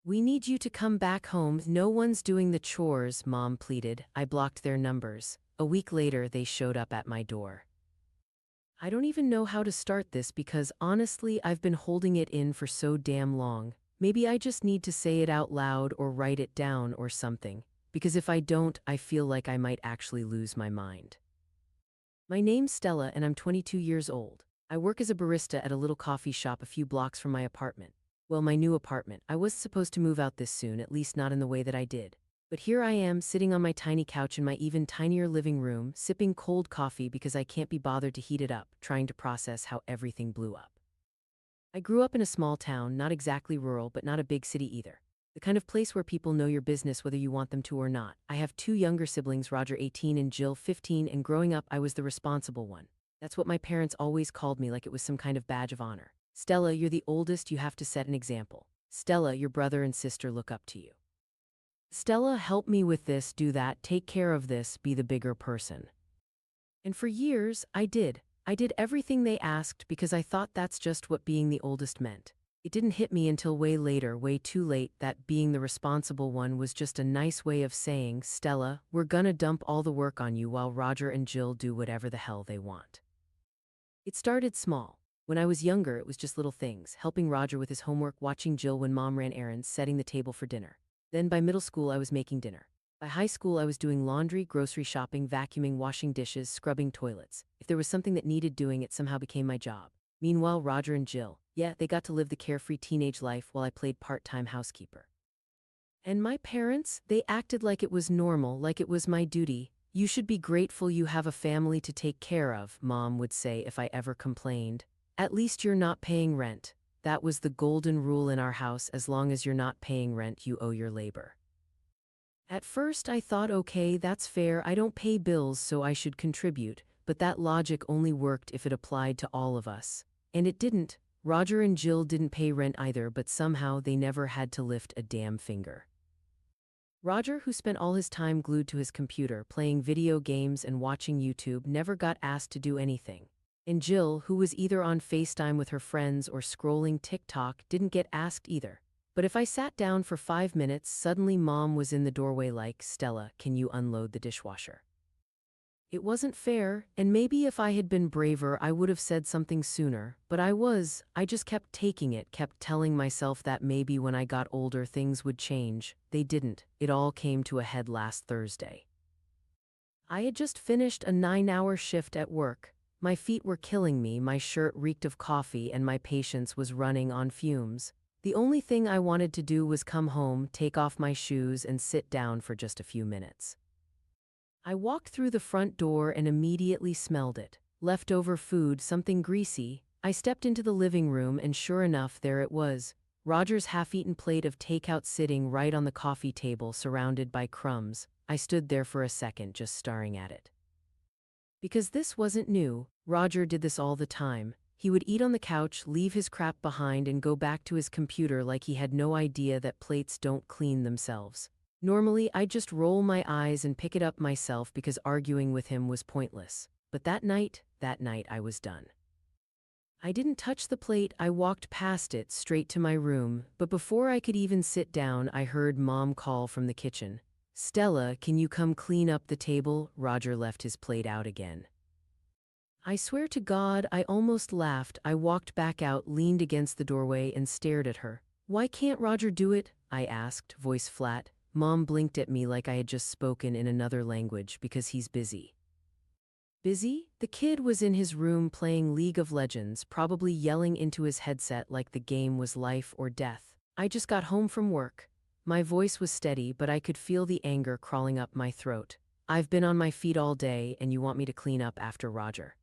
We need you to come back home. No one's doing the chores, Mom pleaded. I blocked their numbers. A week later, they showed up at my door. I don't even know how to start this because honestly, I've been holding it in for so damn long. Maybe I just need to say it out loud or write it down or something, because if I don't, I feel like I might actually lose my mind. My name's Stella and I'm 22 years old. I work as a barista at a little coffee shop a few blocks from my apartment. Well, my new apartment. I was supposed to move out this soon, at least not in the way that I did. But here I am, sitting on my tiny couch in my even tinier living room, sipping cold coffee because I can't be bothered to heat it up, trying to process how everything blew up. I grew up in a small town, not exactly rural, but not a big city either. The kind of place where people know your business whether you want them to or not. I have two younger siblings, Roger 18 and Jill 15, and growing up I was the responsible one. That's what my parents always called me, like it was some kind of badge of honor. Stella, you're the oldest, you have to set an example. Stella, your brother and sister look up to you. Stella, help me with this, do that, take care of this, be the bigger person. And for years, I did. I did everything they asked because I thought that's just what being the oldest meant. It didn't hit me until way later, way too late, that being the responsible one was just a nice way of saying, Stella, we're gonna dump all the work on you while Roger and Jill do whatever the hell they want. It started small. When I was younger, it was just little things, helping Roger with his homework, watching Jill when Mom ran errands, setting the table for dinner. Then by middle school, I was making dinner. By high school, I was doing laundry, grocery shopping, vacuuming, washing dishes, scrubbing toilets. If there was something that needed doing, it somehow became my job. Meanwhile, Roger and Jill, yeah, they got to live the carefree teenage life while I played part-time housekeeper. And my parents, they acted like it was normal, like it was my duty. You should be grateful you have a family to take care of, Mom would say if I ever complained. At least you're not paying rent. That was the golden rule in our house: as long as you're not paying rent, you owe your labor. At first I thought, okay, that's fair, I don't pay bills so I should contribute, but that logic only worked if it applied to all of us. And it didn't. Roger and Jill didn't pay rent either, but somehow they never had to lift a damn finger. Roger, who spent all his time glued to his computer, playing video games and watching YouTube, never got asked to do anything. And Jill, who was either on FaceTime with her friends or scrolling TikTok, didn't get asked either. But if I sat down for 5 minutes, suddenly Mom was in the doorway like, Stella, can you unload the dishwasher? It wasn't fair, and maybe if I had been braver I would have said something sooner, but I just kept taking it, kept telling myself that maybe when I got older things would change. They didn't. It all came to a head last Thursday. I had just finished a 9-hour shift at work. My feet were killing me, my shirt reeked of coffee, and my patience was running on fumes. The only thing I wanted to do was come home, take off my shoes, and sit down for just a few minutes. I walked through the front door and immediately smelled it. Leftover food, something greasy. I stepped into the living room and sure enough, there it was. Roger's half-eaten plate of takeout sitting right on the coffee table, surrounded by crumbs. I stood there for a second, just staring at it. Because this wasn't new. Roger did this all the time. He would eat on the couch, leave his crap behind, and go back to his computer like he had no idea that plates don't clean themselves. Normally, I'd just roll my eyes and pick it up myself because arguing with him was pointless. But that night I was done. I didn't touch the plate, I walked past it, straight to my room, but before I could even sit down, I heard Mom call from the kitchen. Stella, can you come clean up the table? Roger left his plate out again. I swear to God, I almost laughed. I walked back out, leaned against the doorway, and stared at her. Why can't Roger do it? I asked, voice flat. Mom blinked at me like I had just spoken in another language. Because he's busy. Busy? The kid was in his room playing League of Legends, probably yelling into his headset like the game was life or death. I just got home from work. My voice was steady, but I could feel the anger crawling up my throat. I've been on my feet all day, and you want me to clean up after Roger?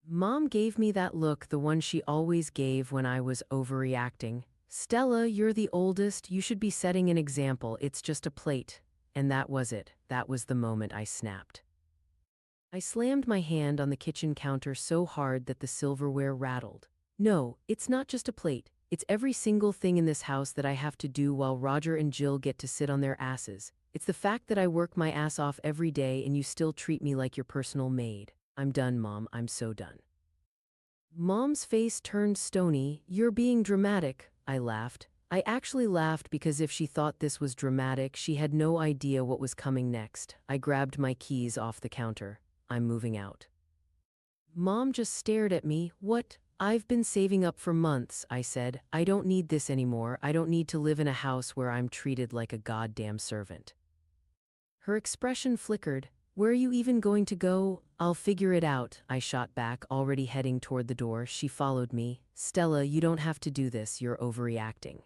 Mom gave me that look, the one she always gave when I was overreacting. Stella, you're the oldest, you should be setting an example, it's just a plate. And that was it. That was the moment I snapped. I slammed my hand on the kitchen counter so hard that the silverware rattled. No, it's not just a plate. It's every single thing in this house that I have to do while Roger and Jill get to sit on their asses. It's the fact that I work my ass off every day and you still treat me like your personal maid. I'm done, Mom, I'm so done. Mom's face turned stony. You're being dramatic, I laughed. I actually laughed because if she thought this was dramatic, she had no idea what was coming next. I grabbed my keys off the counter. I'm moving out. Mom just stared at me. What? I've been saving up for months, I said. I don't need this anymore. I don't need to live in a house where I'm treated like a goddamn servant. Her expression flickered. Where are you even going to go? I'll figure it out, I shot back, already heading toward the door. She followed me. Stella, you don't have to do this. You're overreacting.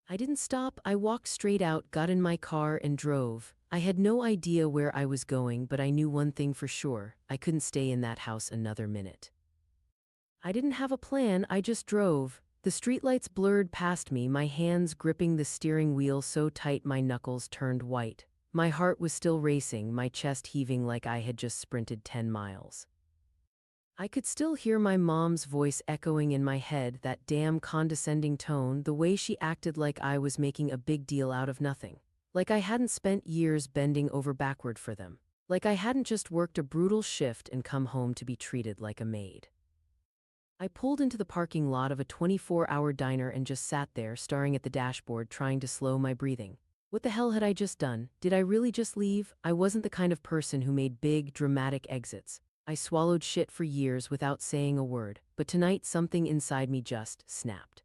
I didn't stop. I walked straight out, got in my car, and drove. I had no idea where I was going, but I knew one thing for sure. I couldn't stay in that house another minute. I didn't have a plan, I just drove. The streetlights blurred past me, my hands gripping the steering wheel so tight my knuckles turned white. My heart was still racing, my chest heaving like I had just sprinted 10 miles. I could still hear my mom's voice echoing in my head, that damn condescending tone, the way she acted like I was making a big deal out of nothing. Like I hadn't spent years bending over backward for them. Like I hadn't just worked a brutal shift and come home to be treated like a maid. I pulled into the parking lot of a 24-hour diner and just sat there, staring at the dashboard, trying to slow my breathing. What the hell had I just done? Did I really just leave? I wasn't the kind of person who made big, dramatic exits. I swallowed shit for years without saying a word, but tonight something inside me just snapped.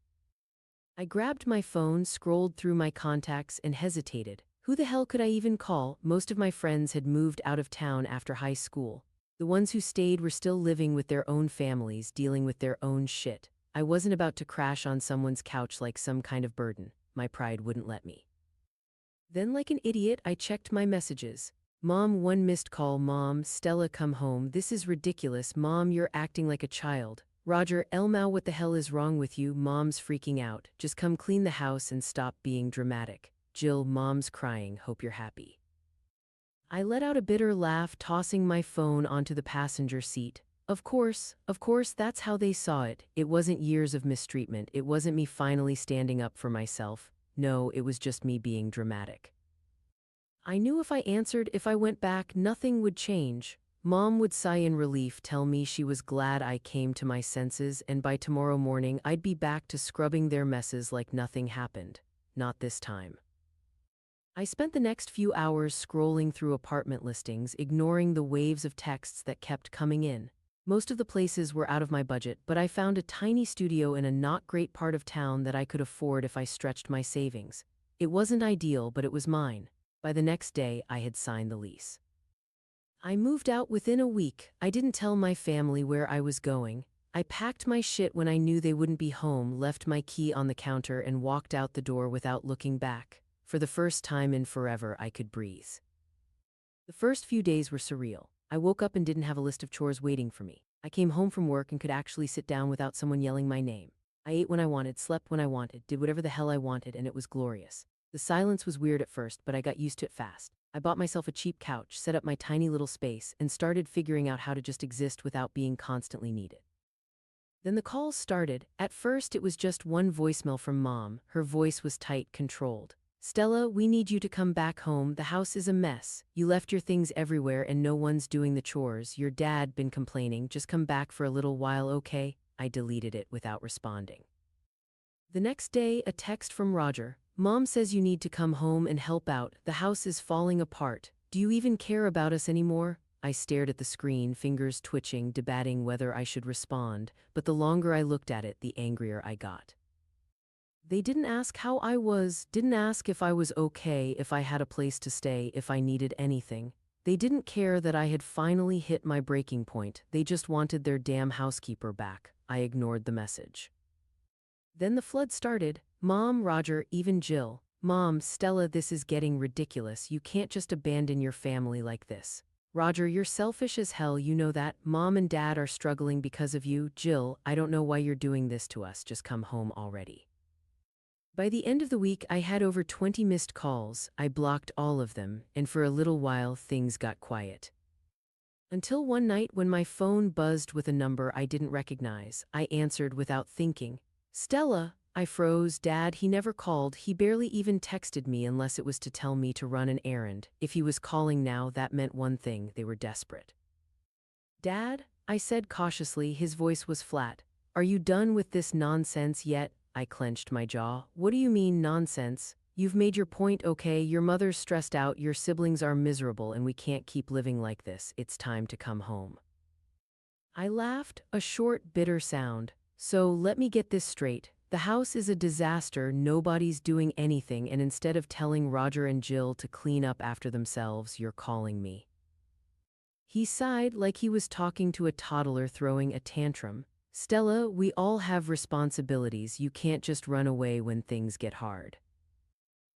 I grabbed my phone, scrolled through my contacts, and hesitated. Who the hell could I even call? Most of my friends had moved out of town after high school. The ones who stayed were still living with their own families, dealing with their own shit. I wasn't about to crash on someone's couch like some kind of burden. My pride wouldn't let me. Then, like an idiot, I checked my messages. Mom, 1 missed call. Mom, Stella, come home. This is ridiculous. Mom, you're acting like a child. Roger, Elmau, what the hell is wrong with you? Mom's freaking out. Just come clean the house and stop being dramatic. Jill, Mom's crying. Hope you're happy. I let out a bitter laugh, tossing my phone onto the passenger seat. Of course, that's how they saw it. It wasn't years of mistreatment. It wasn't me finally standing up for myself. No, it was just me being dramatic. I knew if I answered, if I went back, nothing would change. Mom would sigh in relief, tell me she was glad I came to my senses, and by tomorrow morning I'd be back to scrubbing their messes like nothing happened. Not this time. I spent the next few hours scrolling through apartment listings, ignoring the waves of texts that kept coming in. Most of the places were out of my budget, but I found a tiny studio in a not great part of town that I could afford if I stretched my savings. It wasn't ideal, but it was mine. By the next day, I had signed the lease. I moved out within a week. I didn't tell my family where I was going. I packed my shit when I knew they wouldn't be home, left my key on the counter, and walked out the door without looking back. For the first time in forever, I could breathe. The first few days were surreal. I woke up and didn't have a list of chores waiting for me. I came home from work and could actually sit down without someone yelling my name. I ate when I wanted, slept when I wanted, did whatever the hell I wanted, and it was glorious. The silence was weird at first, but I got used to it fast. I bought myself a cheap couch, set up my tiny little space, and started figuring out how to just exist without being constantly needed. Then the calls started. At first, it was just one voicemail from Mom. Her voice was tight, controlled. Stella, we need you to come back home. The house is a mess. You left your things everywhere and no one's doing the chores. Your dad been complaining. Just come back for a little while, okay? I deleted it without responding. The next day, a text from Roger. Mom says you need to come home and help out. The house is falling apart. Do you even care about us anymore? I stared at the screen, fingers twitching, debating whether I should respond, but the longer I looked at it, the angrier I got. They didn't ask how I was, didn't ask if I was okay, if I had a place to stay, if I needed anything. They didn't care that I had finally hit my breaking point. They just wanted their damn housekeeper back. I ignored the message. Then the flood started. Mom, Roger, even Jill. Mom, Stella, this is getting ridiculous. You can't just abandon your family like this. Roger, you're selfish as hell, you know that. Mom and Dad are struggling because of you. Jill, I don't know why you're doing this to us. Just come home already. By the end of the week, I had over 20 missed calls. I blocked all of them, and for a little while, things got quiet. Until one night when my phone buzzed with a number I didn't recognize, I answered without thinking. Stella, I froze. Dad, he never called. He barely even texted me unless it was to tell me to run an errand. If he was calling now, that meant one thing: they were desperate. Dad, I said cautiously, his voice was flat. Are you done with this nonsense yet? I clenched my jaw. What do you mean, nonsense? You've made your point, okay? Your mother's stressed out, your siblings are miserable, and we can't keep living like this. It's time to come home. I laughed, a short, bitter sound. So let me get this straight. The house is a disaster, nobody's doing anything, and instead of telling Roger and Jill to clean up after themselves, you're calling me. He sighed like he was talking to a toddler throwing a tantrum. Stella, we all have responsibilities. You can't just run away when things get hard.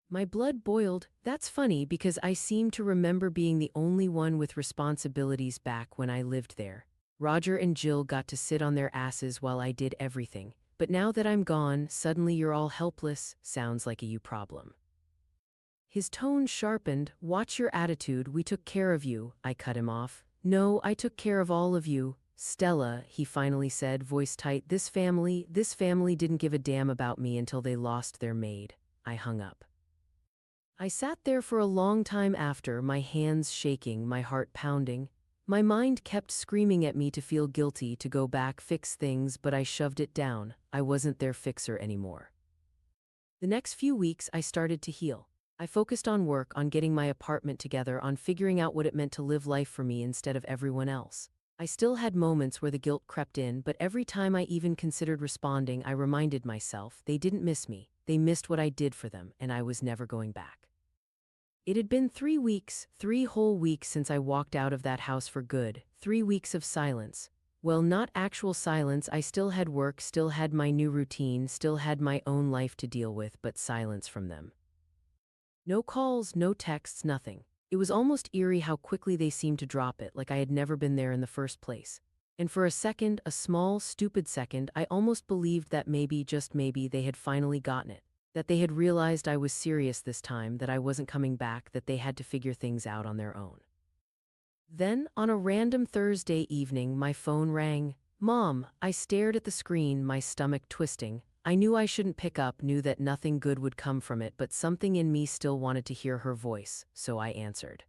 My blood boiled. That's funny because I seem to remember being the only one with responsibilities back when I lived there. Roger and Jill got to sit on their asses while I did everything. But now that I'm gone, suddenly you're all helpless. Sounds like a you problem. His tone sharpened. Watch your attitude. We took care of you. I cut him off. No, I took care of all of you. Stella, he finally said, voice tight, this family didn't give a damn about me until they lost their maid. I hung up. I sat there for a long time after, my hands shaking, my heart pounding. My mind kept screaming at me to feel guilty, to go back, fix things, but I shoved it down. I wasn't their fixer anymore. The next few weeks, I started to heal. I focused on work, on getting my apartment together, on figuring out what it meant to live life for me instead of everyone else. I still had moments where the guilt crept in, but every time I even considered responding, I reminded myself they didn't miss me. They missed what I did for them, and I was never going back. It had been 3 weeks, 3 whole weeks since I walked out of that house for good, 3 weeks of silence. Well, not actual silence. I still had work, still had my new routine, still had my own life to deal with, but silence from them. No calls, no texts, nothing. It was almost eerie how quickly they seemed to drop it, like I had never been there in the first place. And for a second, a small, stupid second, I almost believed that maybe, just maybe, they had finally gotten it. That they had realized I was serious this time, that I wasn't coming back, that they had to figure things out on their own. Then, on a random Thursday evening, my phone rang. Mom, I stared at the screen, my stomach twisting. I knew I shouldn't pick up, knew that nothing good would come from it, but something in me still wanted to hear her voice, so I answered.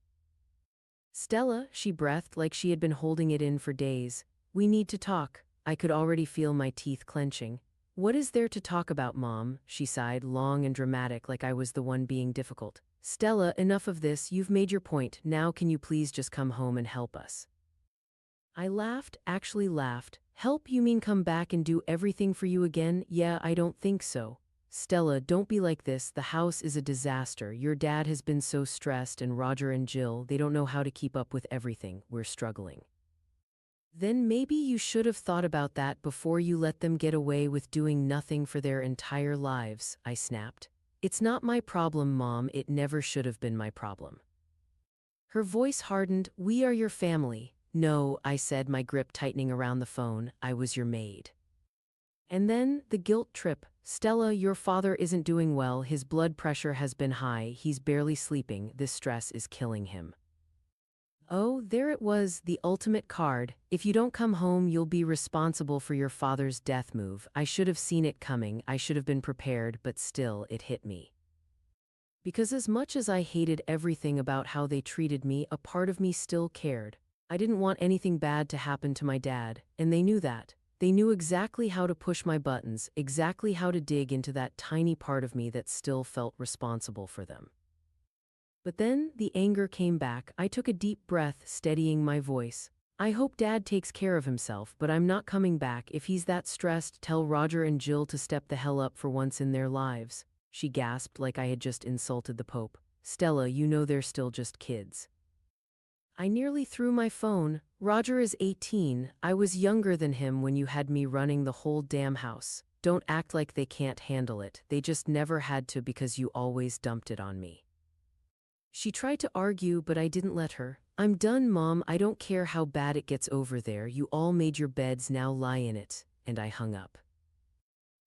Stella, she breathed like she had been holding it in for days. We need to talk. I could already feel my teeth clenching. What is there to talk about, Mom? She sighed, long and dramatic, like I was the one being difficult. Stella, enough of this, you've made your point. Now can you please just come home and help us? I laughed, actually laughed. Help, you mean come back and do everything for you again? Yeah, I don't think so. Stella, don't be like this. The house is a disaster. Your dad has been so stressed, and Roger and Jill, they don't know how to keep up with everything. We're struggling. Then maybe you should have thought about that before you let them get away with doing nothing for their entire lives, I snapped. It's not my problem, Mom. It never should have been my problem. Her voice hardened. We are your family. No, I said, my grip tightening around the phone. I was your maid. And then, the guilt trip. Stella, your father isn't doing well. His blood pressure has been high. He's barely sleeping. This stress is killing him. Oh, there it was, the ultimate card. If you don't come home, you'll be responsible for your father's death move. I should have seen it coming. I should have been prepared, but still, it hit me. Because as much as I hated everything about how they treated me, a part of me still cared. I didn't want anything bad to happen to my dad, and they knew that. They knew exactly how to push my buttons, exactly how to dig into that tiny part of me that still felt responsible for them. But then, the anger came back. I took a deep breath, steadying my voice. I hope Dad takes care of himself, but I'm not coming back. If he's that stressed, tell Roger and Jill to step the hell up for once in their lives. She gasped like I had just insulted the Pope. Stella, you know they're still just kids. I nearly threw my phone. Roger is 18. I was younger than him when you had me running the whole damn house. Don't act like they can't handle it. They just never had to because you always dumped it on me. She tried to argue, but I didn't let her. I'm done, Mom. I don't care how bad it gets over there. You all made your beds, now lie in it. And I hung up.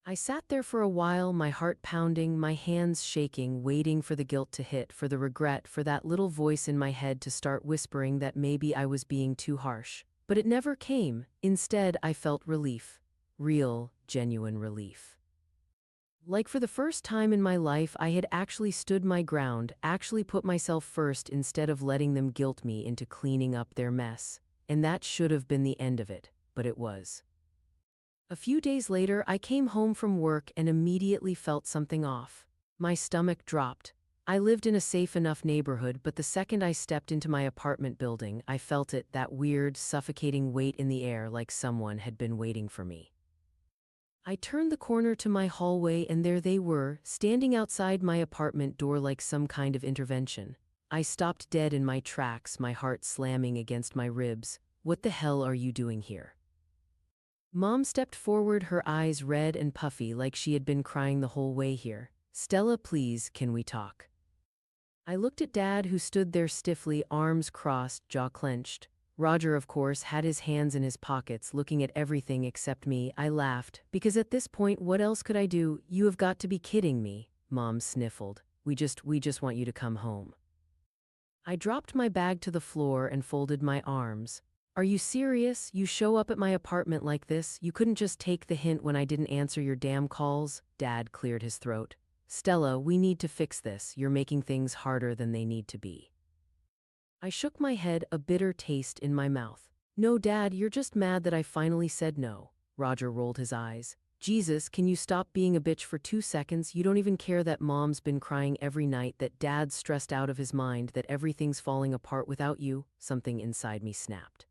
I sat there for a while, my heart pounding, my hands shaking, waiting for the guilt to hit, for the regret, for that little voice in my head to start whispering that maybe I was being too harsh. But it never came. Instead, I felt relief. Real, genuine relief. Like for the first time in my life, I had actually stood my ground, actually put myself first instead of letting them guilt me into cleaning up their mess. And that should have been the end of it, but it was. A few days later, I came home from work and immediately felt something off. My stomach dropped. I lived in a safe enough neighborhood, but the second I stepped into my apartment building, I felt it, that weird, suffocating weight in the air, like someone had been waiting for me. I turned the corner to my hallway and there they were, standing outside my apartment door like some kind of intervention. I stopped dead in my tracks, my heart slamming against my ribs. What the hell are you doing here? Mom stepped forward, her eyes red and puffy like she had been crying the whole way here. Stella, please, can we talk? I looked at Dad, who stood there stiffly, arms crossed, jaw clenched. Roger, of course, had his hands in his pockets, looking at everything except me. I laughed, because at this point, what else could I do? You have got to be kidding me, Mom sniffled. We just want you to come home. I dropped my bag to the floor and folded my arms. Are you serious? You show up at my apartment like this? You couldn't just take the hint when I didn't answer your damn calls? Dad cleared his throat. Stella, we need to fix this. You're making things harder than they need to be. I shook my head, a bitter taste in my mouth. No, Dad, you're just mad that I finally said no. Roger rolled his eyes. Jesus, can you stop being a bitch for 2 seconds? You don't even care that Mom's been crying every night, that Dad's stressed out of his mind, that everything's falling apart without you? Something inside me snapped.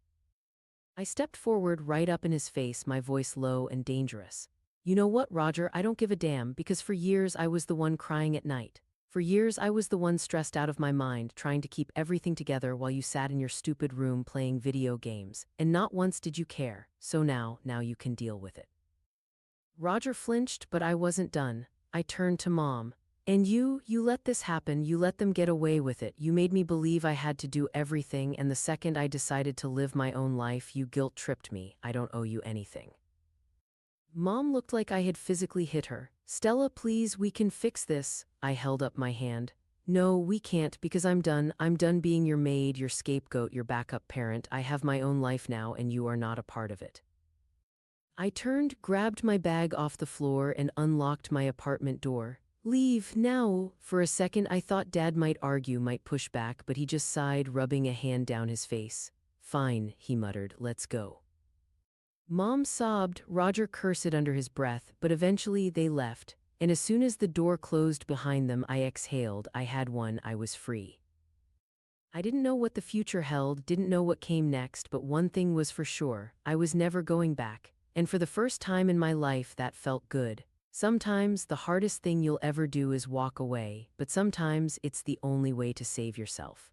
I stepped forward, right up in his face, my voice low and dangerous. You know what, Roger, I don't give a damn, because for years I was the one crying at night. For years I was the one stressed out of my mind, trying to keep everything together while you sat in your stupid room playing video games, and not once did you care, so now you can deal with it. Roger flinched, but I wasn't done. I turned to Mom. And you let this happen, you let them get away with it, you made me believe I had to do everything, and the second I decided to live my own life, you guilt-tripped me. I don't owe you anything. Mom looked like I had physically hit her. Stella, please, we can fix this. I held up my hand. No, we can't, because I'm done. I'm done being your maid, your scapegoat, your backup parent. I have my own life now, and you are not a part of it. I turned, grabbed my bag off the floor, and unlocked my apartment door. Leave now. For a second I thought Dad might argue, might push back, but he just sighed, rubbing a hand down his face. Fine, he muttered, let's go. Mom sobbed, Roger cursed under his breath, but eventually they left, and as soon as the door closed behind them I exhaled. I had won, I was free. I didn't know what the future held, didn't know what came next, but one thing was for sure, I was never going back, and for the first time in my life that felt good. Sometimes the hardest thing you'll ever do is walk away, but sometimes it's the only way to save yourself.